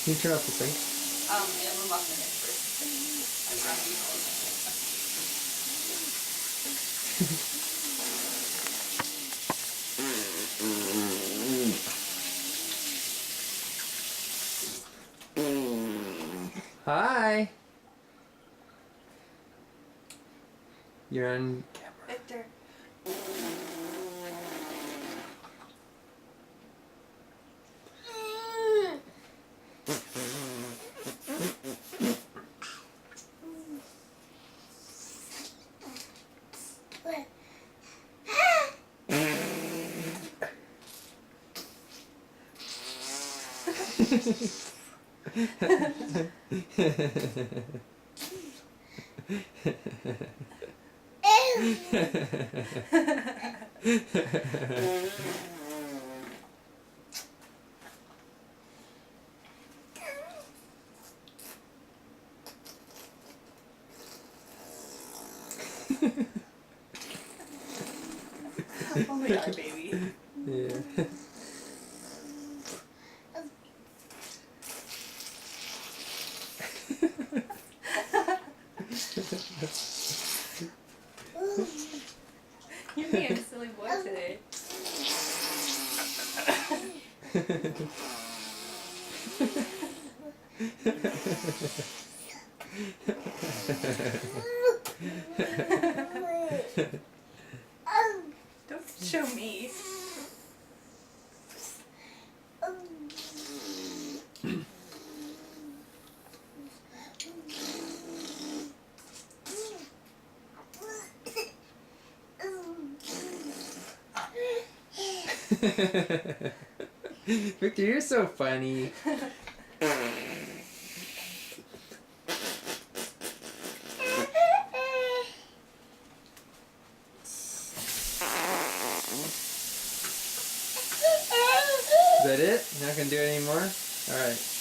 Can you turn off the sink? Yeah, I'm gonna wash my hands first. I'm grumpy. Hi. You're on camera. Victor. Oh my god, baby. Yeah. You're being a silly boy today. Don't show me. Victor, you're so funny. Is that it? Not gonna do it anymore? Alright.